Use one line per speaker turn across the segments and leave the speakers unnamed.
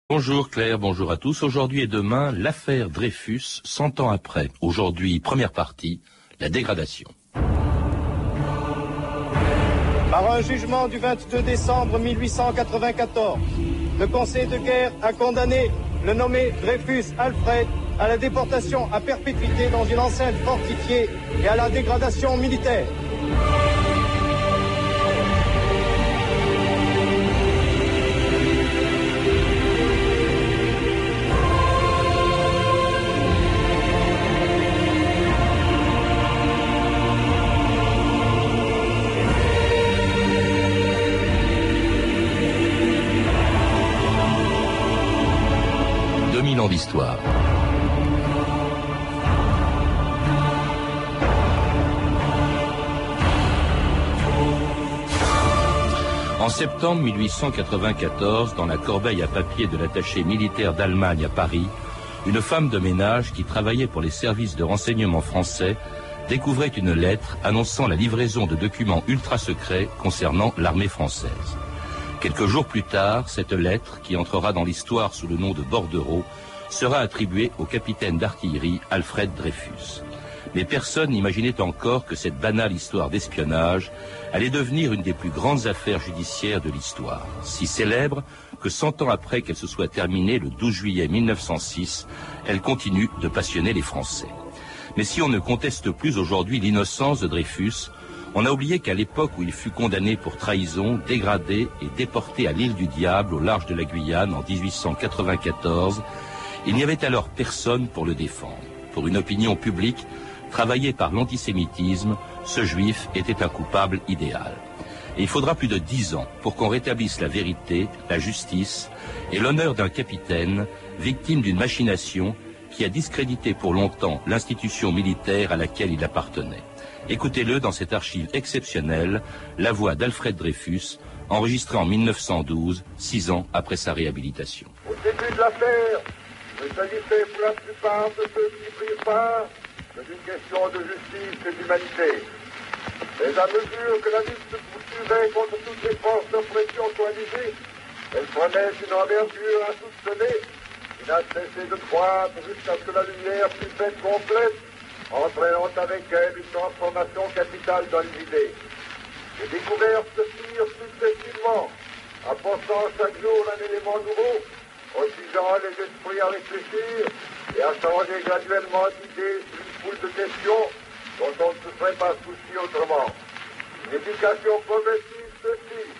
Bonjour Claire, bonjour à tous. Aujourd'hui et demain, l'affaire Dreyfus, 100 ans après. Aujourd'hui, première partie, la dégradation.
Par un jugement du 22 décembre 1894, le Conseil de guerre a condamné le nommé Dreyfus Alfred à la déportation à perpétuité dans une enceinte fortifiée et à la dégradation militaire.
D'histoire. En septembre 1894, dans la corbeille à papier de l'attaché militaire d'Allemagne à Paris, une femme de ménage qui travaillait pour les services de renseignement français découvrait une lettre annonçant la livraison de documents ultra secrets concernant l'armée française. Quelques jours plus tard, cette lettre, qui entrera dans l'histoire sous le nom de bordereau, sera attribuée au capitaine d'artillerie Alfred Dreyfus. Mais personne n'imaginait encore que cette banale histoire d'espionnage allait devenir une des plus grandes affaires judiciaires de l'histoire, si célèbre que 100 ans après qu'elle se soit terminée le 12 juillet 1906, elle continue de passionner les Français. Mais si on ne conteste plus aujourd'hui l'innocence de Dreyfus, on a oublié qu'à l'époque où il fut condamné pour trahison, dégradé et déporté à l'île du Diable au large de la Guyane en 1894, il n'y avait alors personne pour le défendre. Pour une opinion publique, travaillée par l'antisémitisme, ce juif était un coupable idéal. Et il faudra plus de 10 ans pour qu'on rétablisse la vérité, la justice et l'honneur d'un capitaine victime d'une machination qui a discrédité pour longtemps l'institution militaire à laquelle il appartenait. Écoutez-le dans cette archive exceptionnelle, la voix d'Alfred Dreyfus, enregistrée en 1912, 6 ans après sa réhabilitation.
Au début de l'affaire, il s'agissait pour la plupart de ceux qui prirent part que d'une question de justice et d'humanité. Mais à mesure que la lutte se poursuivait contre toutes les forces d'oppression coalisées, elle prenait une envergure insoupçonnée qui n'a cessé de croître jusqu'à ce que la lumière puisse être complète, entraînant avec elle une transformation capitale dans les idées. Les découvertes se firent successivement, apportant chaque jour un élément nouveau, obligeant les esprits à réfléchir et à changer graduellement d'idées sur une foule de questions dont on ne se serait pas soucié autrement. Une éducation progressive se fit,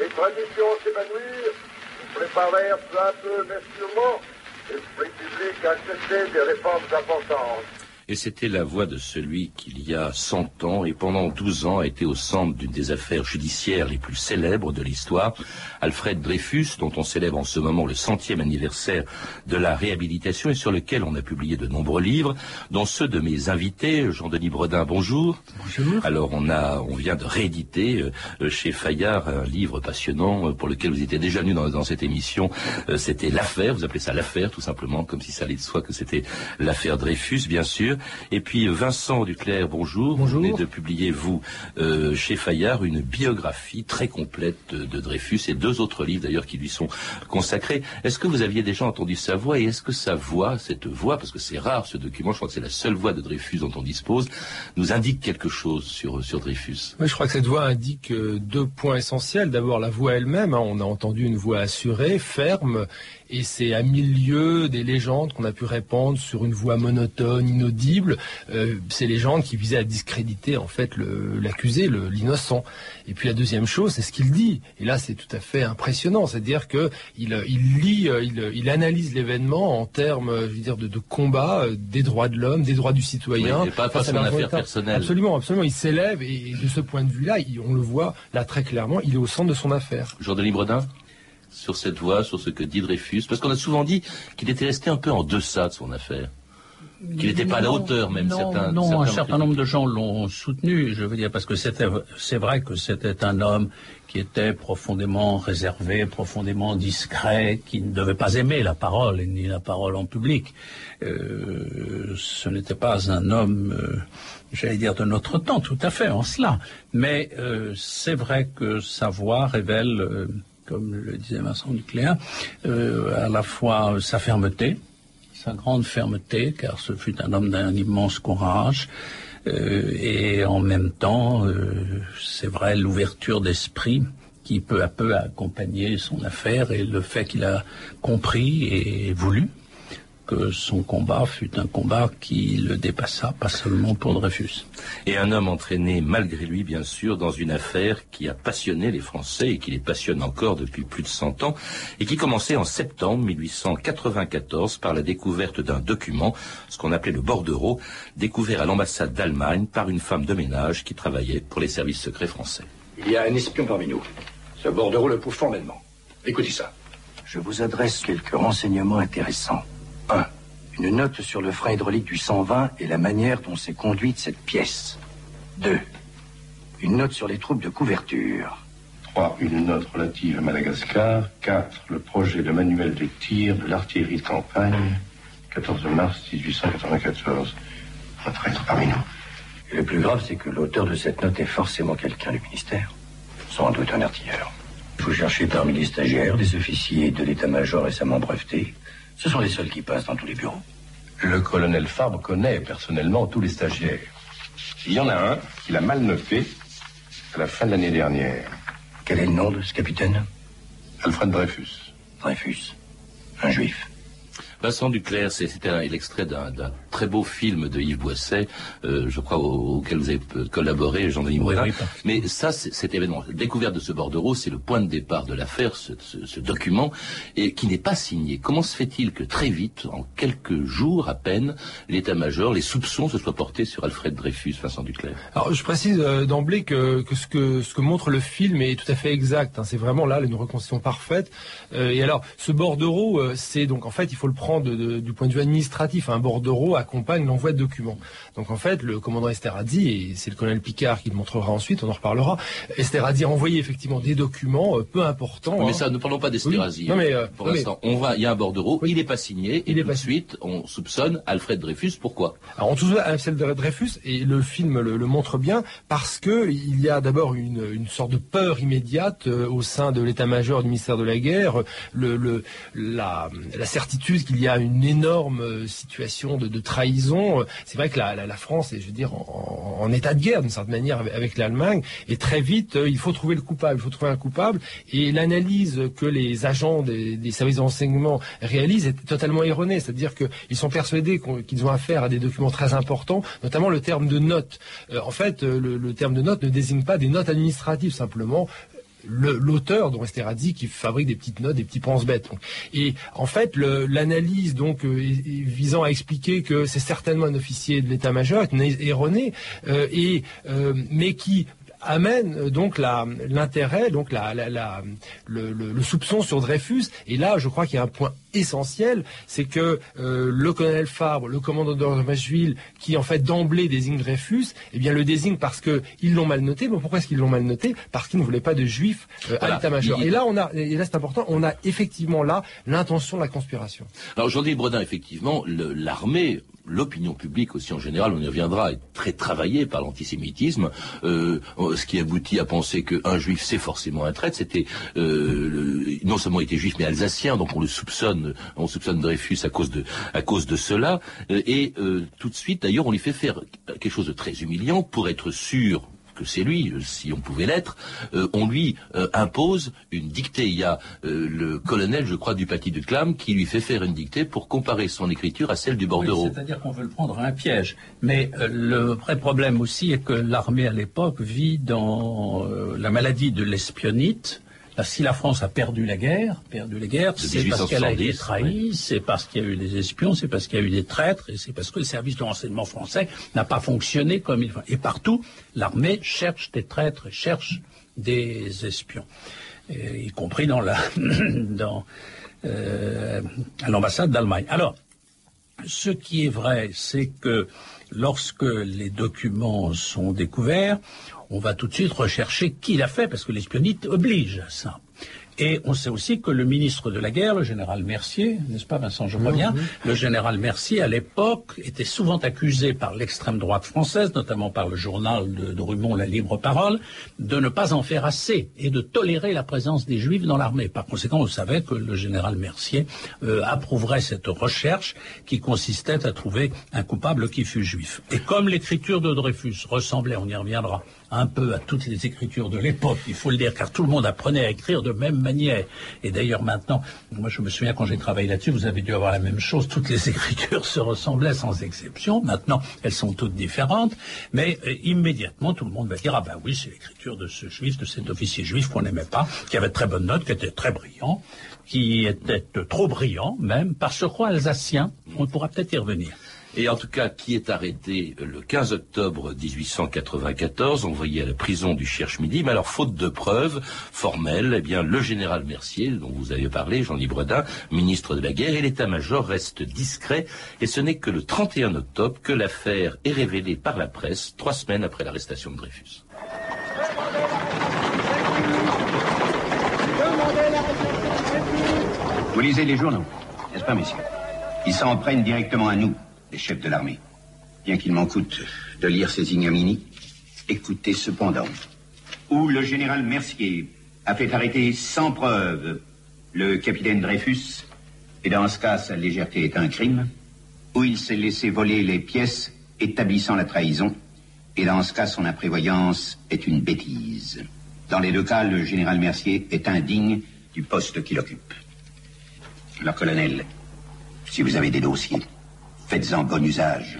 les traditions s'évanouirent, nous préparèrent peu à peu, mais sûrement, l'esprit public à accepter des réformes importantes.
Et c'était la voix de celui qui, il y a 100 ans et pendant 12 ans, a été au centre d'une des affaires judiciaires les plus célèbres de l'histoire, Alfred Dreyfus, dont on célèbre en ce moment le 100e anniversaire de la réhabilitation et sur lequel on a publié de nombreux livres, dont ceux de mes invités. Jean-Denis Bredin, bonjour.
Bonjour.
Alors on vient de rééditer chez Fayard un livre passionnant pour lequel vous étiez déjà venu dans cette émission. C'était l'affaire, vous appelez ça l'affaire tout simplement, comme si ça allait de soi que c'était l'affaire Dreyfus, bien sûr. Et puis Vincent Duclerc, bonjour.
Bonjour.
Vous venez de publier, vous, chez Fayard, une biographie très complète de Dreyfus et 2 autres livres d'ailleurs qui lui sont consacrés. Est-ce que vous aviez déjà entendu sa voix et est-ce que sa voix, cette voix, parce que c'est rare ce document, je crois que c'est la seule voix de Dreyfus dont on dispose, nous indique quelque chose sur Dreyfus?
Oui, je crois que cette voix indique 2 points essentiels. D'abord la voix elle-même, on a entendu une voix assurée, ferme, et c'est à 1000 lieues des légendes qu'on a pu répandre sur une voix monotone, inaudible. Ces légendes qui visaient à discréditer en fait l'accusé, l'innocent. Et puis la deuxième chose, c'est ce qu'il dit. Et là, c'est tout à fait impressionnant. C'est-à-dire que il analyse l'événement en termes, je veux dire, de combat des droits de l'homme, des droits du citoyen.
Oui, et pas son affaire personnelle.
Absolument, absolument. Il s'élève et de ce point de vue-là, on le voit là très clairement, il est au centre de son affaire.
Jean-Denis Bredin, sur cette voix, sur ce que dit Dreyfus, parce qu'on a souvent dit qu'il était resté un peu en deçà de son affaire. Qu'il n'était pas à la hauteur, même certains.
Non, un certain nombre de gens l'ont soutenu, je veux dire, parce que c'est vrai que c'était un homme qui était profondément réservé, profondément discret, qui ne devait pas aimer la parole, ni la parole en public. Ce n'était pas un homme, j'allais dire, de notre temps, tout à fait, en cela. Mais c'est vrai que sa voix révèle comme le disait Vincent Duclert, à la fois sa fermeté, sa grande fermeté, car ce fut un homme d'un immense courage, et en même temps, c'est vrai, l'ouverture d'esprit qui peu à peu a accompagné son affaire, et le fait qu'il a compris et voulu que son combat fut un combat qui le dépassa, pas seulement pour Dreyfus.
Et un homme entraîné, malgré lui, bien sûr, dans une affaire qui a passionné les Français et qui les passionne encore depuis plus de 100 ans, et qui commençait en septembre 1894 par la découverte d'un document, ce qu'on appelait le bordereau, découvert à l'ambassade d'Allemagne par une femme de ménage qui travaillait pour les services secrets français.
Il y a un espion parmi nous. Ce bordereau le prouve formellement. Écoutez ça.
Je vous adresse quelques renseignements intéressants. 1. Une note sur le frein hydraulique du 120 et la manière dont s'est conduite cette pièce. 2. Une note sur les troupes de couverture.
3. Une note relative à Madagascar. 4. Le projet de manuel de tir de l'artillerie de campagne. 14 mars 1894. Un traître parmi nous.
Et le plus grave, c'est que l'auteur de cette note est forcément quelqu'un du ministère. Sans doute un artilleur. Il faut chercher parmi les stagiaires, des officiers de l'état-major récemment brevetés. Ce sont les seuls qui passent dans tous les bureaux.
Le colonel Fabre connaît personnellement tous les stagiaires. Il y en a un qui l'a mal noté à la fin de l'année dernière.
Quel est le nom de ce capitaine?
Alfred Dreyfus.
Dreyfus. Un juif.
Vincent Duclert, c'était l'extrait d'un très beau film de Yves Boisset, je crois, auquel vous avez collaboré, Jean-Denis Morin. Oui, mais ça, cet événement, la découverte de ce bordereau, c'est le point de départ de l'affaire, ce document, et qui n'est pas signé. Comment se fait-il que très vite, en quelques jours à peine, l'état-major, les soupçons se soient portés sur Alfred Dreyfus, Vincent Duclert?
Alors, je précise d'emblée que ce que montre le film est tout à fait exact. C'est vraiment là une reconstitution parfaite. Et alors, ce bordereau, c'est donc en fait, il faut le prendre du point de vue administratif. Un bordereau accompagne l'envoi de documents. Donc en fait, le commandant Esterhazy, et c'est le colonel Picard qui le montrera ensuite, on en reparlera, Esterhazy a envoyé effectivement des documents peu importants.
Mais ça, ne parlons pas d'Esterhazy.
Oui.
Pour l'instant, il y a un bordereau, il n'est pas signé, et tout de suite, on soupçonne Alfred Dreyfus. Pourquoi?
Alors on soupçonne Alfred Dreyfus, et le film le montre bien, parce que il y a d'abord une sorte de peur immédiate au sein de l'état-major du ministère de la Guerre, la certitude qu'il y a une énorme situation de trahison. C'est vrai que la France est, je veux dire, en état de guerre d'une certaine manière avec l'Allemagne, et très vite il faut trouver le coupable, il faut trouver un coupable, et l'analyse que les agents des services de renseignement réalisent est totalement erronée, c'est-à-dire qu'ils sont persuadés qu'ils ont affaire à des documents très importants, notamment le terme de note. En fait, le terme de note ne désigne pas des notes administratives simplement. L'auteur, dont Esterhazy, qui fabrique des petites notes, des petits pense-bêtes. Et en fait, l'analyse donc visant à expliquer que c'est certainement un officier de l'état-major est erronée, mais qui amène donc l'intérêt, donc le soupçon sur Dreyfus. Et là, je crois qu'il y a un point essentiel, c'est que le colonel Fabre, le commandant de Maschwil, qui en fait d'emblée désigne Dreyfus, eh bien le désigne parce qu'ils l'ont mal noté. Mais pourquoi est-ce qu'ils l'ont mal noté? Parce qu'ils ne voulaient pas de juifs à l'état-major. Et là, c'est important, on a effectivement là l'intention de la conspiration.
Alors, Jean-Denis Bredin, effectivement, l'armée, l'opinion publique aussi en général, on y reviendra, est très travaillée par l'antisémitisme, ce qui aboutit à penser qu'un juif c'est forcément un traître. C'était non seulement il était juif mais alsacien, donc on soupçonne Dreyfus à cause de cela, et tout de suite d'ailleurs on lui fait faire quelque chose de très humiliant pour être sûr que c'est lui, si on pouvait l'être, on lui impose une dictée. Il y a le colonel, je crois, du Paty de Clam qui lui fait faire une dictée pour comparer son écriture à celle du bordereau.
Oui, c'est-à-dire qu'on veut le prendre à un piège. Mais le vrai problème aussi est que l'armée à l'époque vit dans la maladie de l'espionnite. Si la France a perdu la guerre, c'est parce qu'elle a été trahie, oui. C'est parce qu'il y a eu des espions, c'est parce qu'il y a eu des traîtres, et c'est parce que le service de renseignement français n'a pas fonctionné comme il faut. Et partout, l'armée cherche des traîtres, cherche des espions, y compris à l'ambassade d'Allemagne. Alors, ce qui est vrai, c'est que lorsque les documents sont découverts, on va tout de suite rechercher qui l'a fait, parce que l'espionnite oblige à ça. Et on sait aussi que le ministre de la guerre, le général Mercier, n'est-ce pas Vincent, je crois bien, le général Mercier, à l'époque, était souvent accusé par l'extrême droite française, notamment par le journal de Drummond, La Libre Parole, de ne pas en faire assez et de tolérer la présence des Juifs dans l'armée. Par conséquent, on savait que le général Mercier approuverait cette recherche qui consistait à trouver un coupable qui fût juif. Et comme l'écriture de Dreyfus ressemblait, on y reviendra, un peu à toutes les écritures de l'époque, il faut le dire, car tout le monde apprenait à écrire de même manière. Et d'ailleurs maintenant, moi je me souviens quand j'ai travaillé là-dessus, vous avez dû avoir la même chose, toutes les écritures se ressemblaient sans exception. Maintenant, elles sont toutes différentes, mais immédiatement tout le monde va dire, ah ben oui, c'est l'écriture de ce juif, de cet officier juif qu'on n'aimait pas, qui avait de très bonnes notes, qui était très brillant, qui était trop brillant même, par surcroît alsacien, on pourra peut-être y revenir.
Et en tout cas, qui est arrêté le 15 octobre 1894, envoyé à la prison du Cherche-Midi. Mais alors, faute de preuves formelles, eh bien, le général Mercier, dont vous avez parlé, Jean-Louis Bredin, ministre de la guerre, et l'état-major restent discrets. Et ce n'est que le 31 octobre que l'affaire est révélée par la presse, 3 semaines après l'arrestation de Dreyfus.
Vous lisez les journaux, n'est-ce pas, messieurs? Ils s'en prennent directement à nous, les chefs de l'armée. Bien qu'il m'en coûte de lire ces ignominies, écoutez cependant. Où le général Mercier a fait arrêter sans preuve le capitaine Dreyfus, et dans ce cas, sa légèreté est un crime. Où il s'est laissé voler les pièces établissant la trahison, et dans ce cas, son imprévoyance est une bêtise. Dans les 2 cas, le général Mercier est indigne du poste qu'il occupe. Alors, colonel, si vous avez des dossiers, faites-en bon usage.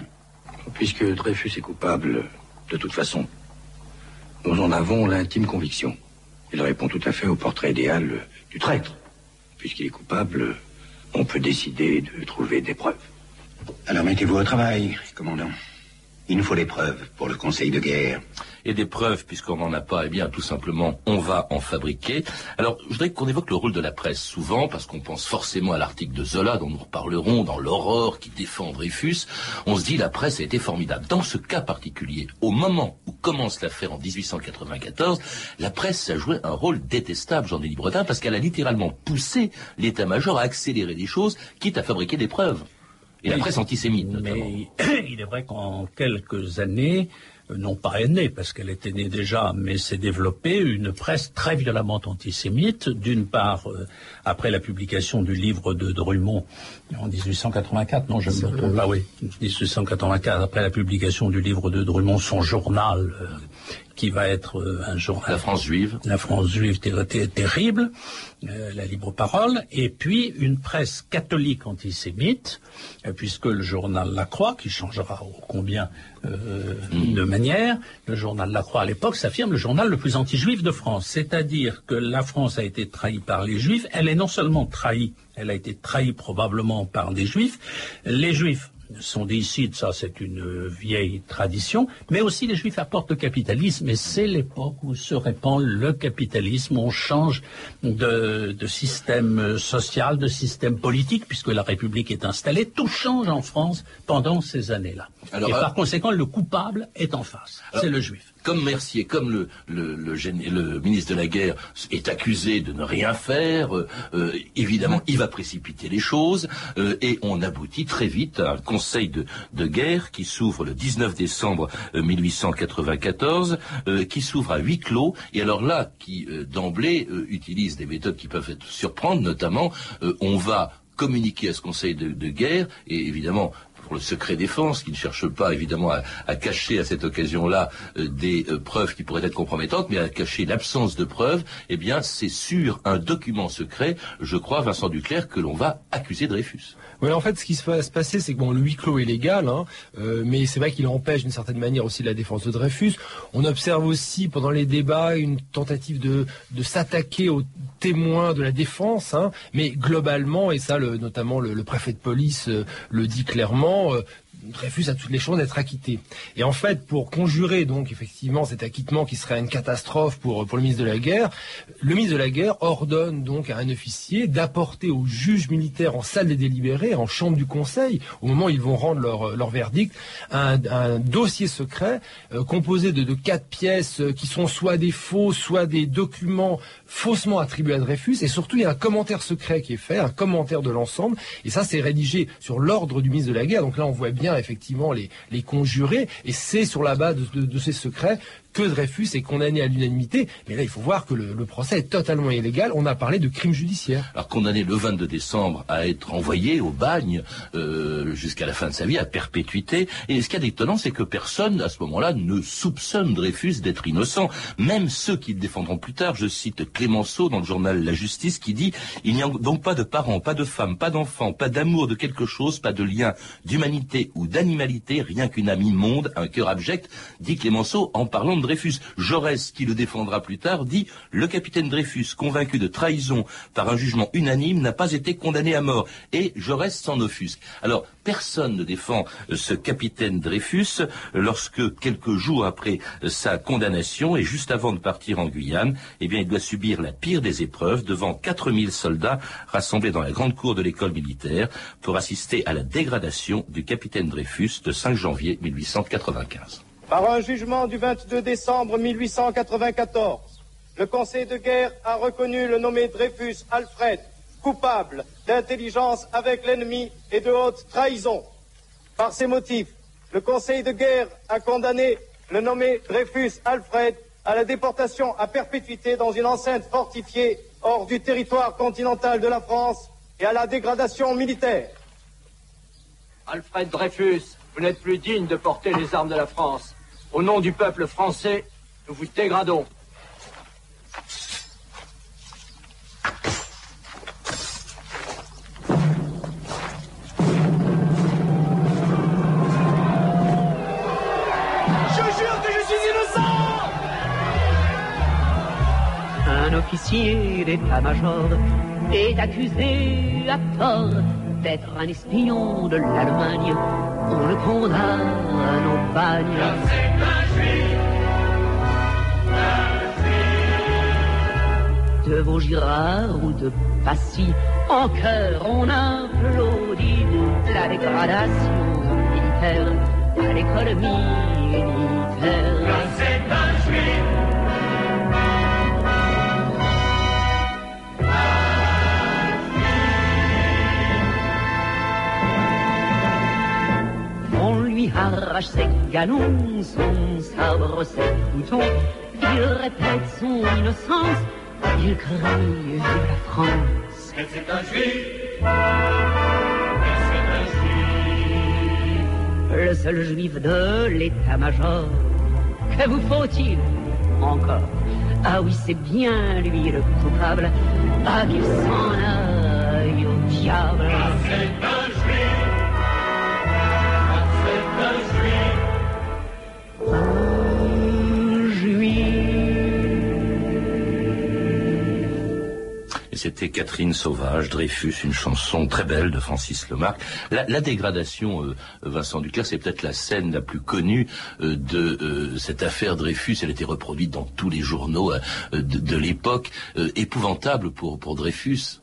Puisque Dreyfus est coupable, de toute façon, nous en avons l'intime conviction. Il répond tout à fait au portrait idéal du traître. Puisqu'il est coupable, on peut décider de trouver des preuves.
Alors mettez-vous au travail, commandant. Il nous faut des preuves pour le conseil de guerre.
Et des preuves, puisqu'on n'en a pas, eh bien, tout simplement, on va en fabriquer. Alors, je voudrais qu'on évoque le rôle de la presse souvent, parce qu'on pense forcément à l'article de Zola, dont nous reparlerons, dans l'Aurore, qui défend Dreyfus. On se dit, la presse a été formidable. Dans ce cas particulier, au moment où commence l'affaire en 1894, la presse a joué un rôle détestable, Jean-Denis Bredin, parce qu'elle a littéralement poussé l'état-major à accélérer les choses, quitte à fabriquer des preuves. Et la presse antisémite, notamment.
Mais il est vrai qu'en quelques années, non pas est née, parce qu'elle était née déjà, mais s'est développée une presse très violemment antisémite, d'une part, après la publication du livre de Drummond en 1884, non, je me trompe pas, oui, 1884, après la publication du livre de Drummond, son journal, qui va être un journal...
La France juive.
La France juive terrible, la libre parole, et puis une presse catholique antisémite, puisque le journal La Croix, qui changera ô combien de manière, le journal La Croix à l'époque s'affirme le journal le plus anti-juif de France, c'est-à-dire que la France a été trahie par les juifs, elle est non seulement trahie, elle a été trahie probablement par des juifs, les juifs sont des Sides, ça c'est une vieille tradition, mais aussi les Juifs apportent le capitalisme, et c'est l'époque où se répand le capitalisme, on change de système social, de système politique, puisque la République est installée, tout change en France pendant ces années-là. Alors, et par conséquent, le coupable est en face, c'est le Juif.
Comme Mercier, comme le ministre de la Guerre est accusé de ne rien faire, évidemment, il va précipiter les choses, et on aboutit très vite à un conseil de guerre qui s'ouvre le 19 décembre 1894, qui s'ouvre à huis clos, et alors là, qui d'emblée utilise des méthodes qui peuvent être surprendre, notamment, on va communiquer à ce conseil de guerre, et évidemment, pour le secret défense, qui ne cherche pas évidemment à cacher à cette occasion-là des preuves qui pourraient être compromettantes, mais à cacher l'absence de preuves, eh bien c'est sur un document secret, je crois, Vincent Duclercq, que l'on va accuser Dreyfus.
Oui, en fait, ce qui va se passer, c'est que bon, le huis clos est légal, mais c'est vrai qu'il empêche d'une certaine manière aussi la défense de Dreyfus. On observe aussi pendant les débats une tentative de s'attaquer aux témoins de la défense, mais globalement, et ça, notamment le préfet de police le dit clairement, Dreyfus a toutes les chances d'être acquitté. Et en fait, pour conjurer donc effectivement cet acquittement qui serait une catastrophe pour le ministre de la Guerre ordonne donc à un officier d'apporter aux juges militaires en salle des délibérés, en chambre du Conseil, au moment où ils vont rendre leur verdict, un dossier secret composé de 4 pièces qui sont soit des faux, soit des documents faussement attribués à Dreyfus. Et surtout, il y a un commentaire secret qui est fait, un commentaire de l'ensemble. Et ça, c'est rédigé sur l'ordre du ministre de la Guerre. Donc là, on voit bien effectivement les conjurés. Et c'est sur la base de ces secrets que Dreyfus est condamné à l'unanimité. Mais là, il faut voir que le procès est totalement illégal. On a parlé de crime judiciaire.
Alors, condamné le 22 décembre à être envoyé au bagne jusqu'à la fin de sa vie, à perpétuité. Et ce qu'il y a d'étonnant, c'est que personne, à ce moment-là, ne soupçonne Dreyfus d'être innocent. Même ceux qui le défendront plus tard. Je cite Clémenceau dans le journal La Justice qui dit « Il n'y a donc pas de parents, pas de femmes, pas d'enfants, pas d'amour de quelque chose, pas de lien d'humanité ou d'animalité, rien qu'une âme immonde, un cœur abject », dit Clémenceau en parlant de Dreyfus. Jaurès, qui le défendra plus tard, dit « Le capitaine Dreyfus, convaincu de trahison par un jugement unanime, n'a pas été condamné à mort. » Et Jaurès s'en offusque. Alors, personne ne défend ce capitaine Dreyfus lorsque, quelques jours après sa condamnation et juste avant de partir en Guyane, eh bien, il doit subir la pire des épreuves devant 4000 soldats rassemblés dans la grande cour de l'école militaire pour assister à la dégradation du capitaine Dreyfus de 5 janvier 1895.
Par un jugement du 22 décembre 1894, le Conseil de guerre a reconnu le nommé Dreyfus Alfred coupable d'intelligence avec l'ennemi et de haute trahison. Par ces motifs, le Conseil de guerre a condamné le nommé Dreyfus Alfred à la déportation à perpétuité dans une enceinte fortifiée hors du territoire continental de la France et à la dégradation militaire.
Alfred Dreyfus, vous n'êtes plus digne de porter les armes de la France. Au nom du peuple français, nous vous dégradons.
Un officier d'état-major est accusé à tort d'être un espion de l'Allemagne. On le condamne au bagne. De Vaugirard ou de Passy, en chœur on applaudit la dégradation militaire à l'école militaire. C'est un juif. Arrache ses galons, son sabre, ses boutons. Il répète son innocence, il crie vive la France. Que c'est un juif, que c'est un juif. Le seul juif de l'état-major. Que vous faut-il encore? Ah oui, c'est bien lui le coupable. Ah, qu'il s'en aille au diable. Ah, c'est un juif.
Et c'était Catherine Sauvage, Dreyfus, une chanson très belle de Francis Lemarque. La dégradation, Vincent Duclerc, c'est peut-être la scène la plus connue de cette affaire Dreyfus. Elle était reproduite dans tous les journaux de l'époque. Épouvantable pour Dreyfus.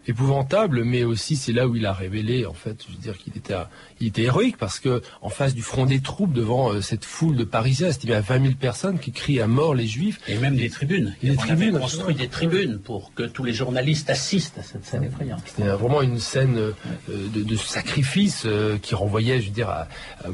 Épouvantable, mais aussi c'est là où il a révélé, en fait, je veux dire qu'il était héroïque, parce que en face du front des troupes, devant cette foule de Parisiens, estimée à 20 000 personnes qui crient à mort les Juifs.
Et même des tribunes. On avait construit des tribunes pour que tous les journalistes assistent à cette scène effrayante.
C'était vraiment une scène de sacrifice qui renvoyait, je veux dire,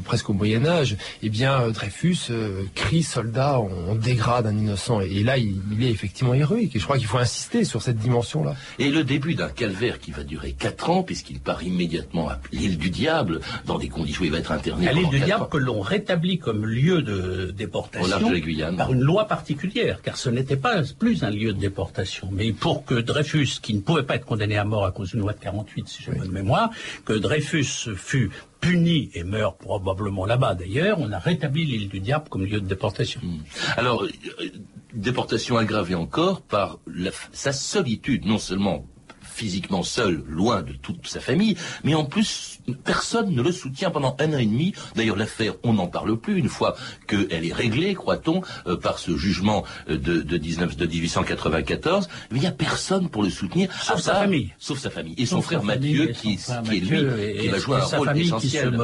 presque au Moyen-Âge. Eh bien, Dreyfus crie soldat, on dégrade un innocent. Et là, il est effectivement héroïque. Et je crois qu'il faut insister sur cette dimension-là.
Et le début d'un calvaire qui va durer 4 ans, puisqu'il part immédiatement à l'île du Diable, dans des conditions où il va être interné.
À l'île du Diable, que l'on rétablit comme lieu de déportation
au large de la Guyane,
par une loi particulière, car ce n'était pas plus un lieu de déportation. Mais pour que Dreyfus, qui ne pouvait pas être condamné à mort à cause d'une loi de 48, si j'ai bonne mémoire, que Dreyfus fût puni et meurt probablement là-bas d'ailleurs, on a rétabli l'île du Diable comme lieu de déportation.
Alors, déportation aggravée encore par sa solitude, non seulement physiquement seul, loin de toute sa famille, mais en plus, personne ne le soutient pendant 1 an et demi. D'ailleurs, l'affaire, on n'en parle plus, une fois qu'elle est réglée, croit-on, par ce jugement de 1894. Mais il n'y a personne pour le soutenir.
Sauf sa famille.
Sauf sa famille. Et son frère Mathieu, qui va jouer un rôle essentiel.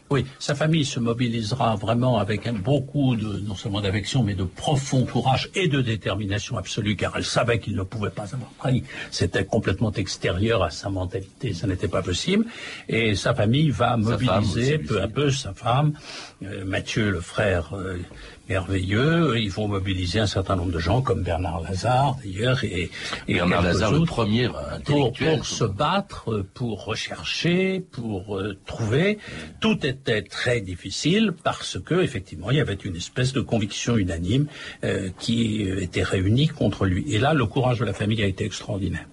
Oui, sa famille se mobilisera vraiment avec beaucoup non seulement d'affection, mais de profond courage et de détermination absolue, car elle savait qu'il ne pouvait pas avoir trahi. C'était complètement extérieur à sa mentalité, ça n'était pas possible. Et sa famille va mobiliser peu à peu sa femme, Mathieu, le frère merveilleux. Ils vont mobiliser un certain nombre de gens, comme Bernard Lazare, d'ailleurs, et
Bernard Lazare, le premier intellectuel.
Pour se battre, pour rechercher, pour trouver. Tout était très difficile parce que, effectivement, il y avait une espèce de conviction unanime qui était réunie contre lui. Et là, le courage de la famille a été extraordinaire.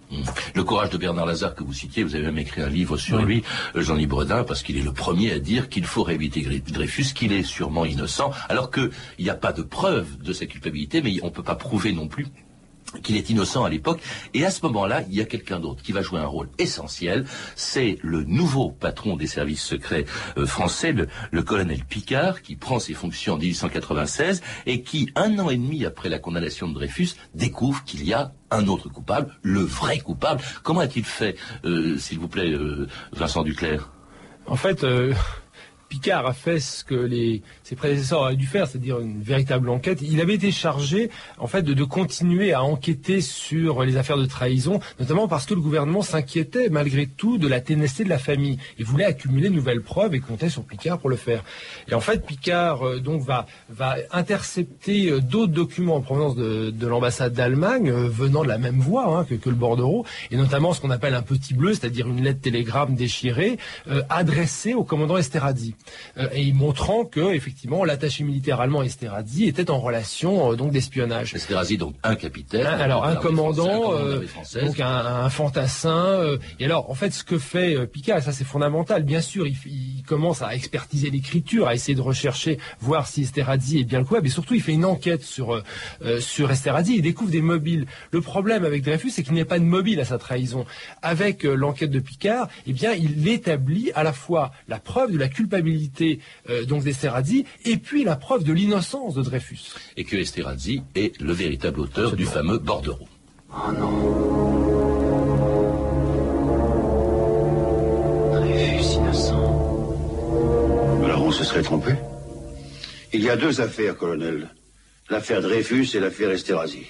Le courage de Bernard Lazare que vous citiez, vous avez même écrit un livre sur lui, Jean-Yves Bredin, parce qu'il est le premier à dire qu'il faut réhabiliter Dreyfus, qu'il est sûrement innocent, alors qu'il n'y a pas de preuve de sa culpabilité, mais on ne peut pas prouver non plus qu'il est innocent à l'époque. Et à ce moment-là, il y a quelqu'un d'autre qui va jouer un rôle essentiel. C'est le nouveau patron des services secrets français, le colonel Picquart, qui prend ses fonctions en 1896 et qui, 1 an et demi après la condamnation de Dreyfus, découvre qu'il y a un autre coupable, le vrai coupable. Comment a-t-il fait, s'il vous plaît, Vincent Duclerc?
En fait, Picquart a fait ce que ses prédécesseurs auraient dû faire, c'est-à-dire une véritable enquête. Il avait été chargé, en fait, de continuer à enquêter sur les affaires de trahison, notamment parce que le gouvernement s'inquiétait, malgré tout, de la ténacité de la famille. Il voulait accumuler de nouvelles preuves et comptait sur Picquart pour le faire. Et en fait, Picquart, donc, va intercepter d'autres documents en provenance de l'ambassade d'Allemagne, venant de la même voie que le bordereau, et notamment ce qu'on appelle un petit bleu, c'est-à-dire une lettre télégramme déchirée, adressée au commandant Esterhazy. Et montrant que, effectivement, l'attaché militaire allemand Esterhazy était en relation donc d'espionnage.
Esterhazy, donc un capitaine,
un commandant,
donc
un fantassin. Et alors, en fait, ce que fait Picquart, et ça c'est fondamental, bien sûr, il commence à expertiser l'écriture, à essayer de rechercher, voir si Esterhazy est bien le coupable, et surtout il fait une enquête sur Esterhazy, il découvre des mobiles. Le problème avec Dreyfus, c'est qu'il n'y a pas de mobile à sa trahison. Avec l'enquête de Picquart, eh bien, il établit à la fois la preuve de la culpabilité donc d'Esterhazy, et puis la preuve de l'innocence de Dreyfus.
Et que Esterhazy est le véritable auteur du fameux bordereau.
Oh non. Dreyfus innocent.
Alors on se serait trompé. Il y a 2 affaires, colonel. L'affaire Dreyfus et l'affaire Esterhazy.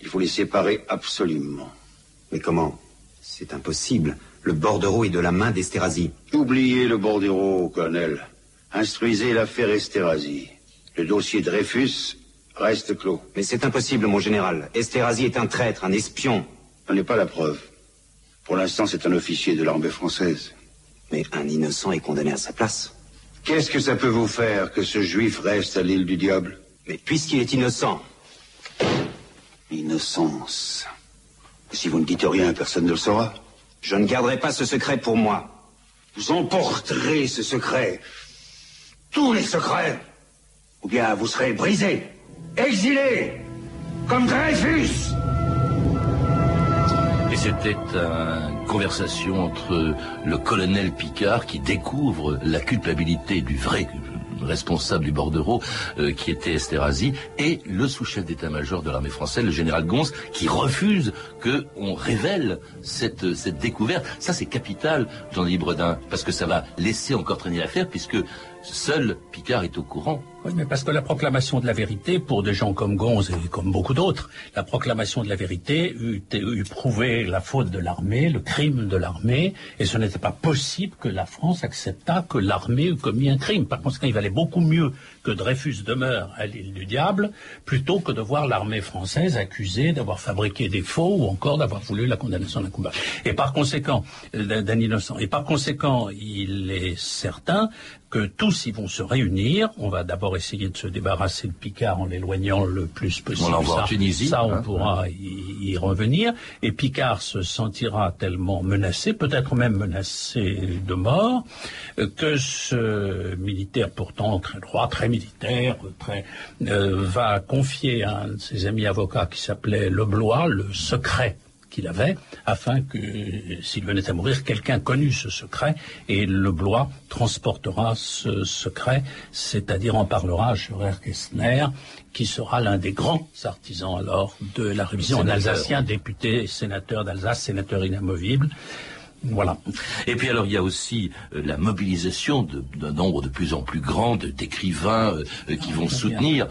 Il faut les séparer absolument.
Mais comment? C'est impossible. Le bordereau est de la main d'Esterhazy.
Oubliez le bordereau, colonel. Instruisez l'affaire Esterhazy. Le dossier Dreyfus reste clos.
Mais c'est impossible, mon général. Esterhazy est un traître, un espion.
Ce n'est pas la preuve. Pour l'instant, c'est un officier de l'armée française.
Mais un innocent est condamné à sa place.
Qu'est-ce que ça peut vous faire que ce juif reste à l'île du diable?
Mais puisqu'il est innocent.
Innocence. Si vous ne dites rien, personne ne le saura.
Je ne garderai pas ce secret pour moi.
Vous emporterez ce secret. Tous les secrets. Ou bien vous serez brisé, exilé, comme Dreyfus.
Et c'était une conversation entre le colonel Picquart, qui découvre la culpabilité du vrai responsable du bordereau, qui était Esterhazy, et le sous-chef d'état-major de l'armée française, le général Gonse, qui refuse qu'on révèle cette découverte. Ça, c'est capital, Jean-Yves Bredin, parce que ça va laisser encore traîner l'affaire, puisque seul Picquart est au courant.
Oui, mais parce que la proclamation de la vérité, pour des gens comme Gonse et comme beaucoup d'autres, la proclamation de la vérité eût prouvé la faute de l'armée, le crime de l'armée, et ce n'était pas possible que la France acceptât que l'armée eût commis un crime. Par conséquent, il valait beaucoup mieux que Dreyfus demeure à l'île du diable, plutôt que de voir l'armée française accusée d'avoir fabriqué des faux ou encore d'avoir voulu la condamnation d'un combat. Et par conséquent, d'un innocent. Et par conséquent, il est certain que tous ils vont se réunir. On va d'abord essayer de se débarrasser de Picquart en l'éloignant le plus possible.
On l'envoie en Tunisie.
Ça, on pourra y revenir. Et Picquart se sentira tellement menacé, peut-être même menacé de mort, que ce militaire, pourtant très droit, très militaire, va confier à un de ses amis avocats qui s'appelait Leblois le secret qu'il avait, afin que, s'il venait à mourir, quelqu'un connût ce secret, et le Blois transportera ce secret, c'est-à-dire en parlera à Scheurer-Kestner, qui sera l'un des grands artisans alors de la révision en alsacien, député, sénateur d'Alsace, sénateur inamovible. Voilà.
Et puis alors il y a aussi la mobilisation d'un nombre de plus en plus grand d'écrivains qui vont soutenir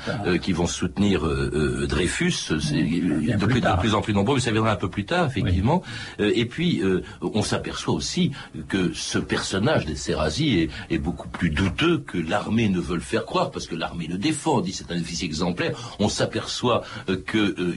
Dreyfus, de plus en plus nombreux, mais ça viendra un peu plus tard effectivement. Oui. Et puis on s'aperçoit aussi que ce personnage d'Esterházy est beaucoup plus douteux que l'armée ne veut le faire croire, parce que l'armée le défend, dit c'est un officier exemplaire. On s'aperçoit que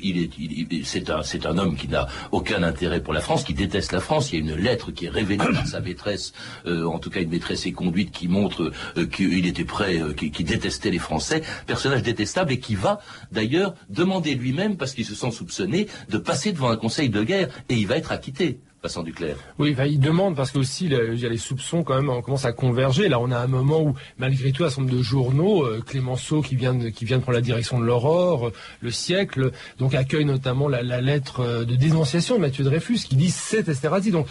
c'est un homme qui n'a aucun intérêt pour la France, qui déteste la France. Il y a une lettre qui est révélée par sa maîtresse, en tout cas une maîtresse éconduite, qui montre qu'il était prêt, qui détestait les Français, personnage détestable, et qui va d'ailleurs demander lui-même, parce qu'il se sent soupçonné, de passer devant un conseil de guerre, et il va être acquitté. Vincent Duclerc.
Oui, il demande, parce que aussi les soupçons quand même commencent à converger. Là, on a un moment où, malgré tout, un certain nombre de journaux, Clémenceau qui vient de prendre la direction de l'Aurore, Le Siècle, donc accueille notamment la lettre de dénonciation de Mathieu Dreyfus qui dit c'est Esterházy. Donc,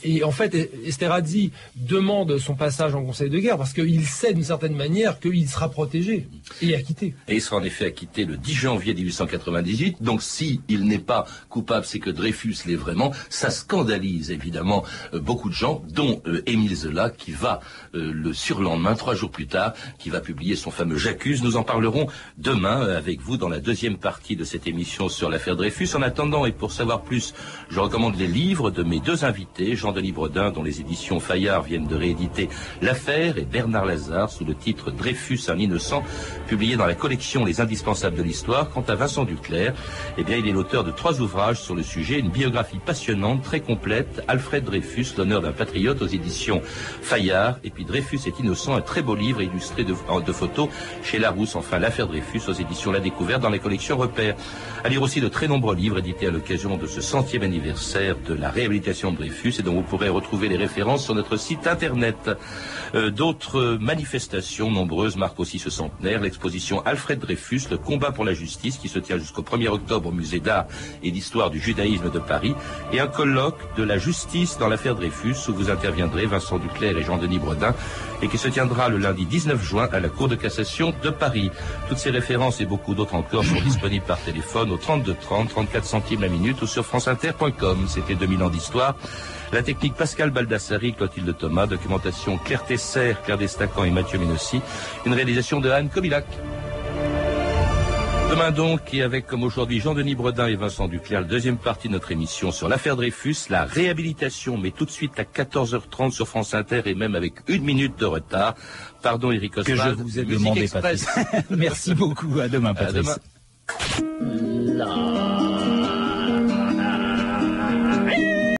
et en fait, Esterházy demande son passage en conseil de guerre parce qu'il sait d'une certaine manière qu'il sera protégé et acquitté.
Et il sera en effet acquitté le 10 janvier 1898. Donc, si il n'est pas coupable, c'est que Dreyfus l'est vraiment. Ça scandalise évidemment beaucoup de gens, dont Émile Zola, qui va le surlendemain, 3 jours plus tard, qui va publier son fameux J'accuse. Nous en parlerons demain avec vous dans la deuxième partie de cette émission sur l'affaire Dreyfus. En attendant, et pour savoir plus, je recommande les livres de mes deux invités, Jean-Denis Bredin, dont les éditions Fayard viennent de rééditer L'affaire, et Bernard Lazare, sous le titre Dreyfus, un innocent, publié dans la collection Les Indispensables de l'Histoire. Quant à Vincent Duclerc, eh bien, il est l'auteur de 3 ouvrages sur le sujet, une biographie passionnante, très complète, Alfred Dreyfus, l'honneur d'un patriote, aux éditions Fayard, et puis Dreyfus est innocent, un très beau livre illustré de photos chez Larousse. Enfin, l'affaire Dreyfus aux éditions La Découverte dans les collections Repères. À lire aussi de très nombreux livres édités à l'occasion de ce 100e anniversaire de la réhabilitation de Dreyfus, et dont vous pourrez retrouver les références sur notre site internet. D'autres manifestations nombreuses marquent aussi ce centenaire. L'exposition Alfred Dreyfus, le combat pour la justice, qui se tient jusqu'au 1er octobre au musée d'art et d'histoire du judaïsme de Paris, et un colloque de la justice dans l'affaire Dreyfus, où vous interviendrez, Vincent Duclerc et Jean-Denis Bredin, et qui se tiendra le lundi 19 juin à la Cour de cassation de Paris. Toutes ces références et beaucoup d'autres encore sont disponibles par téléphone au 32 30, 34 centimes la minute, ou sur franceinter.com. C'était 2000 ans d'histoire. La technique Pascal Baldassari, Clotilde Thomas, documentation Claire Tesser, Claire Destacan et Mathieu Ménossi, une réalisation de Anne Kobilac. Demain donc, et avec comme aujourd'hui Jean-Denis Bredin et Vincent Duclerc, la deuxième partie de notre émission sur l'affaire Dreyfus, la réhabilitation, mais tout de suite à 14h30 sur France Inter, et même avec 1 minute de retard. Pardon Eric Oswald.
Que je vous ai demandé, Patrice. Merci beaucoup, à demain Patrice.
À demain.